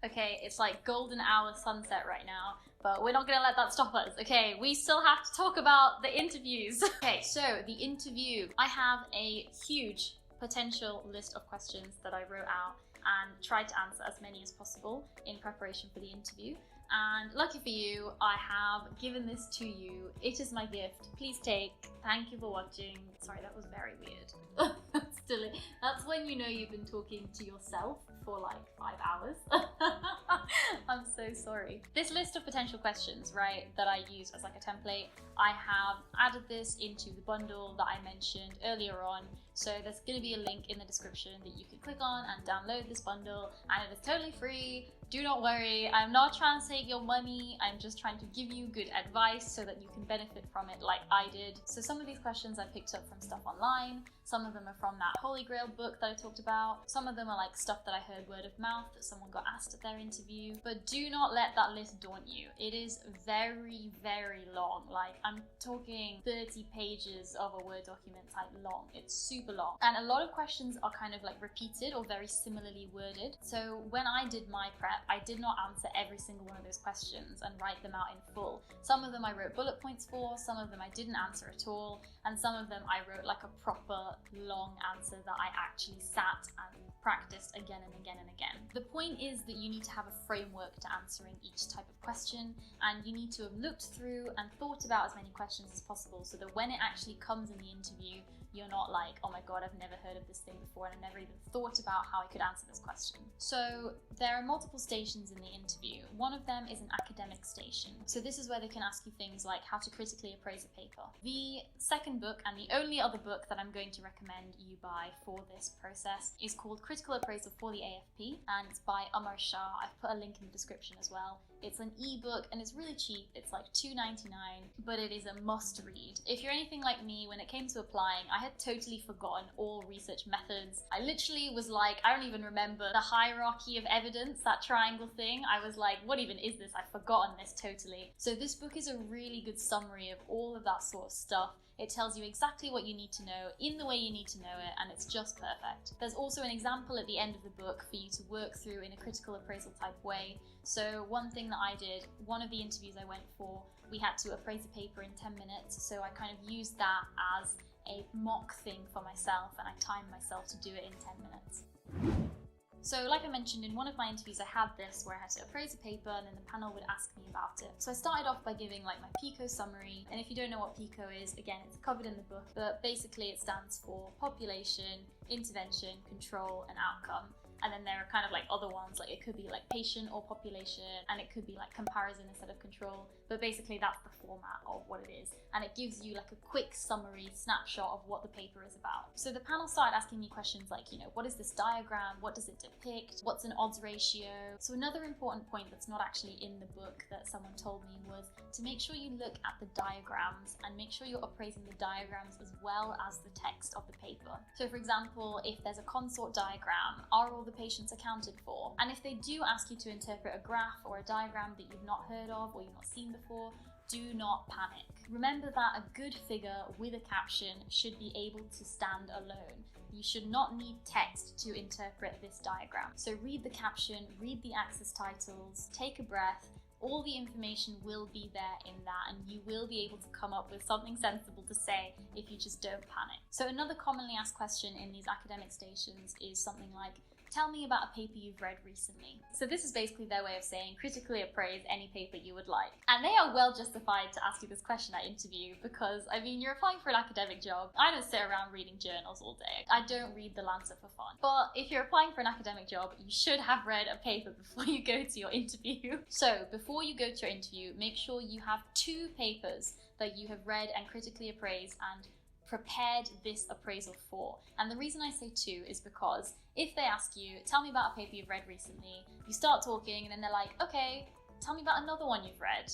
Okay, it's like golden hour sunset right now, but we're not gonna let that stop us. Okay, we still have to talk about the interviews. Okay, so the interview. I have a huge potential list of questions that I wrote out and tried to answer as many as possible in preparation for the interview. And lucky for you, I have given this to you. It is my gift. Please take. Thank you for watching. Sorry, that was very weird. That's when you know you've been talking to yourself for like 5 hours. I'm so sorry. This list of potential questions, right, that I use as like a template, I have added this into the bundle that I mentioned earlier on. So there's going to be a link in the description that you can click on and download this bundle, and it is totally free. Do not worry, I'm not trying to take your money, I'm just trying to give you good advice so that you can benefit from it like I did. So some of these questions I picked up from stuff online, some of them are from that Holy Grail book that I talked about, some of them are like stuff that I heard word of mouth that someone got asked at their interview. But do not let that list daunt you. It is very, very long. Like, I'm talking 30 pages of a Word document type long. It's super long. And a lot of questions are kind of like repeated or very similarly worded. So when I did my prep, I did not answer every single one of those questions and write them out in full. Some of them I wrote bullet points for, some of them I didn't answer at all, and some of them I wrote like a proper long answer that I actually sat and practiced again and again and again. The point is that you need to have a framework to answering each type of question, and you need to have looked through and thought about as many questions as possible so that when it actually comes in the interview, you're not like, oh my god, I've never heard of this thing before and I've never even thought about how I could answer this question. So there are multiple stations in the interview. One of them is an academic station. So this is where they can ask you things like how to critically appraise a paper. The second book, and the only other book that I'm going to recommend you buy for this process, is called Critical Appraisal for the AFP, and it's by Umar Shah. I've put a link in the description as well. It's an ebook and it's really cheap. It's like $2.99, but it is a must read. If you're anything like me, when it came to applying, I had totally forgotten all research methods. I literally was like, I don't even remember the hierarchy of evidence, that triangle thing. I was like, what even is this? I've forgotten this totally. So this book is a really good summary of all of that sort of stuff. It tells you exactly what you need to know in the way you need to know it, and it's just perfect. There's also an example at the end of the book for you to work through in a critical appraisal type way. So one thing that I did, one of the interviews I went for, we had to appraise a paper in 10 minutes, so I kind of used that as a mock thing for myself, and I timed myself to do it in 10 minutes. So like I mentioned, in one of my interviews I had this where I had to appraise a paper and then the panel would ask me about it. So I started off by giving like my PICO summary, and if you don't know what PICO is, again, it's covered in the book, but basically it stands for population, intervention, control, and outcome. And then there are kind of like other ones, like it could be like patient or population, and it could be like comparison instead of control. But basically that's the format of what it is. And it gives you like a quick summary snapshot of what the paper is about. So the panel started asking me questions like, you know, what is this diagram? What does it depict? What's an odds ratio? So another important point that's not actually in the book that someone told me was to make sure you look at the diagrams and make sure you're appraising the diagrams as well as the text of the paper. So for example, if there's a consort diagram, are all the patients accounted for? And if they do ask you to interpret a graph or a diagram that you've not heard of or you've not seen before, do not panic. Remember that a good figure with a caption should be able to stand alone. You should not need text to interpret this diagram. So read the caption, read the axis titles, take a breath. All the information will be there in that, and you will be able to come up with something sensible to say if you just don't panic. So another commonly asked question in these academic stations is something like, tell me about a paper you've read recently. So this is basically their way of saying critically appraise any paper you would like. And they are well justified to ask you this question at interview because, I mean, you're applying for an academic job. I don't sit around reading journals all day. I don't read The Lancet for fun. But if you're applying for an academic job, you should have read a paper before you go to your interview. So before you go to your interview, make sure you have 2 papers that you have read and critically appraised and prepared this appraisal for. And the reason I say 2 is because if they ask you, tell me about a paper you've read recently, you start talking and then they're like, okay, tell me about another one you've read.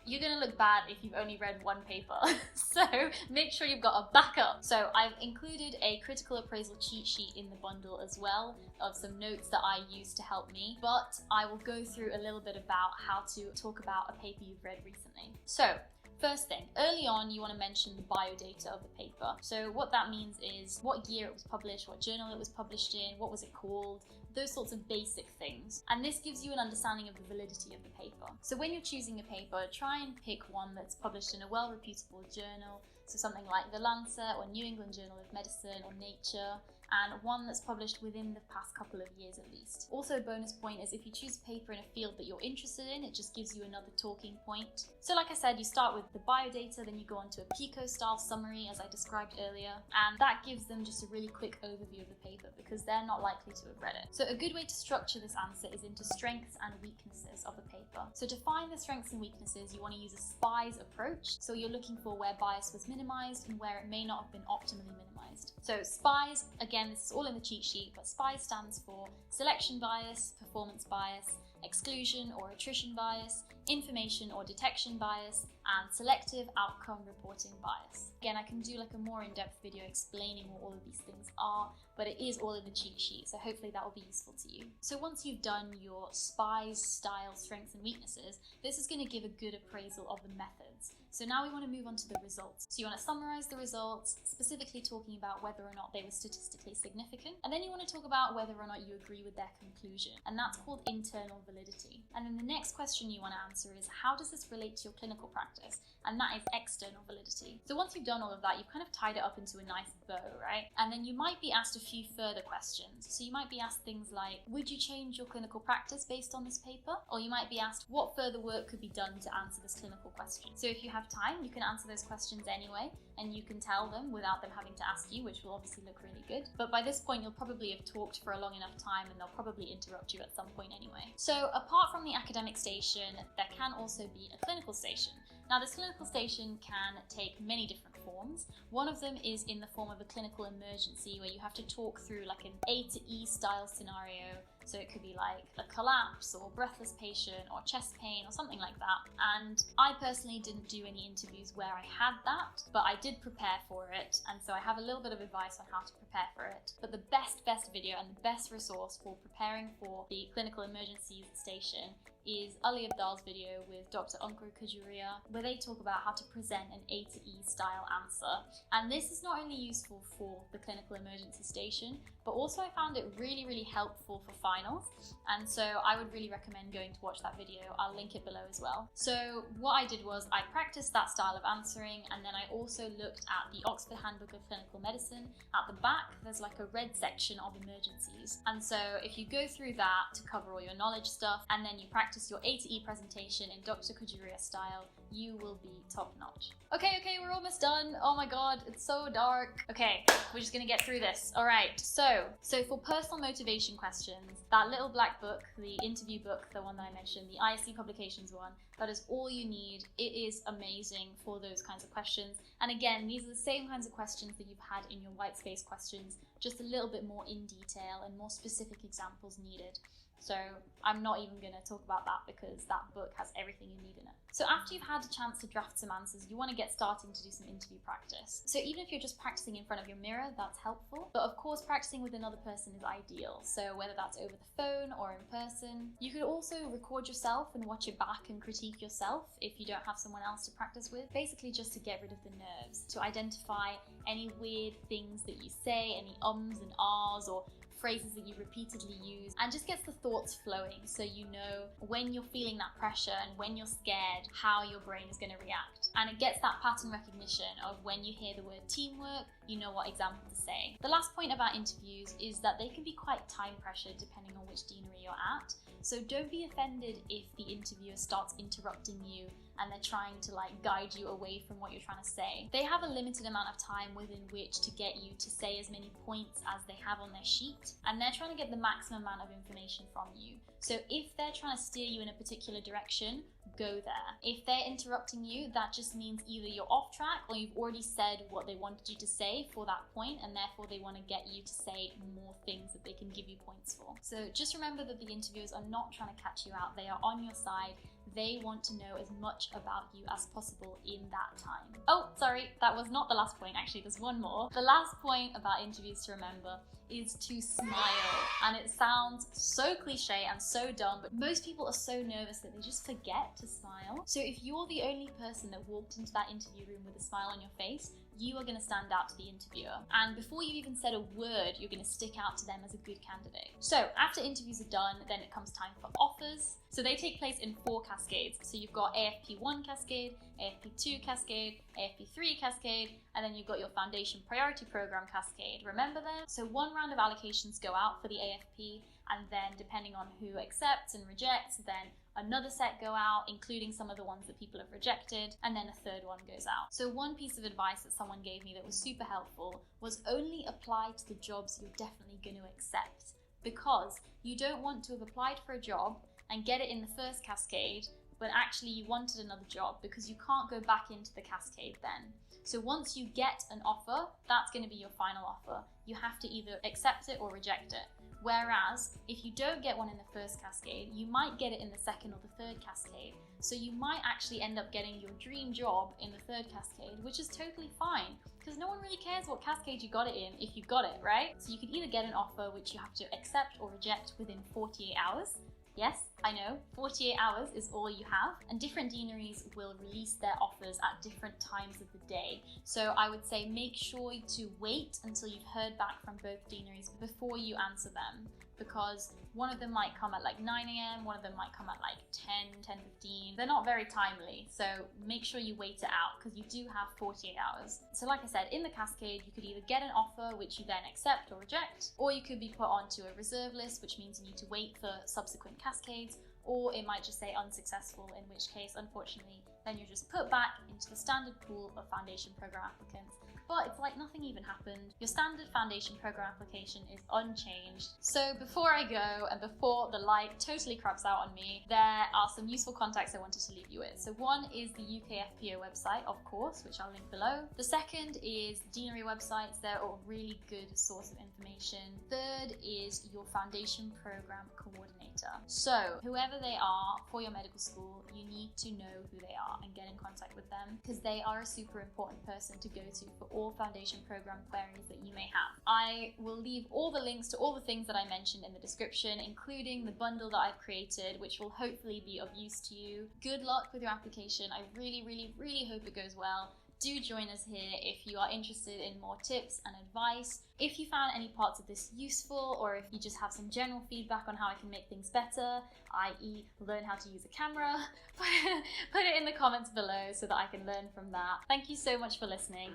You're gonna look bad if you've only read one paper. So make sure you've got a backup. So I've included a critical appraisal cheat sheet in the bundle as well of some notes that I used to help me, but I will go through a little bit about how to talk about a paper you've read recently. So First thing, early on you want to mention the biodata of the paper. So what that means is what year it was published, what journal it was published in, what was it called, those sorts of basic things. And this gives you an understanding of the validity of the paper. So when you're choosing a paper, try and pick one that's published in a well-reputable journal, so something like The Lancet or New England Journal of Medicine or Nature, and one that's published within the past couple of years at least. Also, a bonus point is if you choose a paper in a field that you're interested in, it just gives you another talking point. So like I said, you start with the biodata, then you go on to a PICO style summary as I described earlier, and that gives them just a really quick overview of the paper because they're not likely to have read it. So a good way to structure this answer is into strengths and weaknesses of the paper. So to find the strengths and weaknesses, you want to use a SPIES approach. So you're looking for where bias was minimized and where it may not have been optimally minimized. So SPIES, again, this is all in the cheat sheet, but SPIES stands for selection bias, performance bias, exclusion or attrition bias, information or detection bias, and selective outcome reporting bias. Again, I can do like a more in-depth video explaining what all of these things are, but it is all in the cheat sheet, so hopefully that will be useful to you. So once you've done your SPIES style strengths and weaknesses, this is going to give a good appraisal of the methods. So now we want to move on to the results. So you want to summarize the results, specifically talking about whether or not they were statistically significant. And then you want to talk about whether or not you agree with their conclusion. And that's called internal validity. And then the next question you want to answer is, how does this relate to your clinical practice? And that is external validity. So once you've done all of that, you've kind of tied it up into a nice bow, right? And then you might be asked a few further questions. So you might be asked things like, would you change your clinical practice based on this paper? Or you might be asked, what further work could be done to answer this clinical question? So if you have time, you can answer those questions anyway, and you can tell them without them having to ask you, which will obviously look really good. But by this point, you'll probably have talked for a long enough time and they'll probably interrupt you at some point anyway. So apart from the academic station, there can also be a clinical station. Now, this clinical station can take many different forms. One of them is in the form of a clinical emergency where you have to talk through like an A to E style scenario. So it could be like a collapse or breathless patient or chest pain or something like that. And I personally didn't do any interviews where I had that, but I did prepare for it. And so I have a little bit of advice on how to prepare for it. But the best video and the best resource for preparing for the clinical emergencies station is Ali Abdal's video with Dr. Ankur Kajuria, where they talk about how to present an A to E style answer. And this is not only useful for the clinical emergency station, but also I found it really, really helpful for finals. And so I would really recommend going to watch that video. I'll link it below as well. So what I did was I practiced that style of answering, and then I also looked at the Oxford Handbook of Clinical Medicine. At the back, there's like a red section of emergencies. And so if you go through that to cover all your knowledge stuff, and then you practice your A to E presentation in Dr. Kajuria style, you will be top notch. Okay, we're almost done. Oh my God, it's so dark. Okay, we're just gonna get through this. All right, so for personal motivation questions, that little black book, the interview book, the one that I mentioned, the ISC Publications one, that is all you need. It is amazing for those kinds of questions. And again, these are the same kinds of questions that you've had in your white space questions, just a little bit more in detail and more specific examples needed. So I'm not even going to talk about that because that book has everything you need in it. So after you've had a chance to draft some answers, you want to get starting to do some interview practice. So even if you're just practicing in front of your mirror, that's helpful. But of course, practicing with another person is ideal. So whether that's over the phone or in person, you could also record yourself and watch it back and critique yourself if you don't have someone else to practice with. Basically just to get rid of the nerves, to identify any weird things that you say, any ums and ahs or phrases that you repeatedly use, and just gets the thoughts flowing so you know when you're feeling that pressure and when you're scared how your brain is going to react. And it gets that pattern recognition of when you hear the word teamwork, you know what example to say. The last point about interviews is that they can be quite time pressured depending on which deanery you're at. So don't be offended if the interviewer starts interrupting you and they're trying to guide you away from what you're trying to say. They have a limited amount of time within which to get you to say as many points as they have on their sheet, and they're trying to get the maximum amount of information from you. So if they're trying to steer you in a particular direction, go there. If they're interrupting you, that just means either you're off track or you've already said what they wanted you to say for that point, and therefore they want to get you to say more things that they can give you points for. So just remember that the interviewers are not trying to catch you out. They are on your side. They want to know as much about you as possible in that time. Oh, sorry, that was not the last point. Actually, there's one more. The last point about interviews to remember is to smile. And it sounds so cliche and so dumb, but most people are so nervous that they just forget to smile. So if you're the only person that walked into that interview room with a smile on your face, you are going to stand out to the interviewer. And before you even said a word, you're going to stick out to them as a good candidate. So after interviews are done, then it comes time for offers. So they take place in 4 cascades. So you've got AFP1 cascade, AFP2 cascade, AFP3 cascade, and then you've got your foundation priority program cascade. Remember them? So 1 round of allocations go out for the AFP, and then depending on who accepts and rejects, then another set go out, including some of the ones that people have rejected, and then a 3rd one goes out. So one piece of advice that someone gave me that was super helpful was only apply to the jobs you're definitely going to accept, because you don't want to have applied for a job and get it in the first cascade, but actually you wanted another job, because you can't go back into the cascade then. So once you get an offer, that's going to be your final offer. You have to either accept it or reject it. Whereas if you don't get one in the first cascade, you might get it in the second or the 3rd cascade. So you might actually end up getting your dream job in the 3rd cascade, which is totally fine, because no one really cares what cascade you got it in if you got it, right? So you could either get an offer which you have to accept or reject within 48 hours. Yes, I know, 48 hours is all you have, and different deaneries will release their offers at different times of the day. So I would say make sure to wait until you've heard back from both deaneries before you answer them, because one of them might come at like 9 AM, one of them might come at like 10:15. They're not very timely, so make sure you wait it out, because you do have 48 hours. So like I said, in the cascade, you could either get an offer which you then accept or reject, or you could be put onto a reserve list, which means you need to wait for subsequent cascades, or it might just say unsuccessful, in which case, unfortunately, then you're just put back into the standard pool of foundation program applicants. But it's like nothing even happened. Your standard foundation program application is unchanged. So before I go, and before the light totally craps out on me, there are some useful contacts I wanted to leave you with. So one is the UKFPO website, of course, which I'll link below. The second is deanery websites. They're a really good source of information. Third is your foundation program coordinator. So whoever they are for your medical school, you need to know who they are and get in contact with them, because they are a super important person to go to for all foundation program queries that you may have. I will leave all the links to all the things that I mentioned in the description, including the bundle that I've created, which will hopefully be of use to you. Good luck with your application. I really, really, really hope it goes well. Do join us here if you are interested in more tips and advice. If you found any parts of this useful, or if you just have some general feedback on how I can make things better, i.e. learn how to use a camera, put it in the comments below so that I can learn from that. Thank you so much for listening.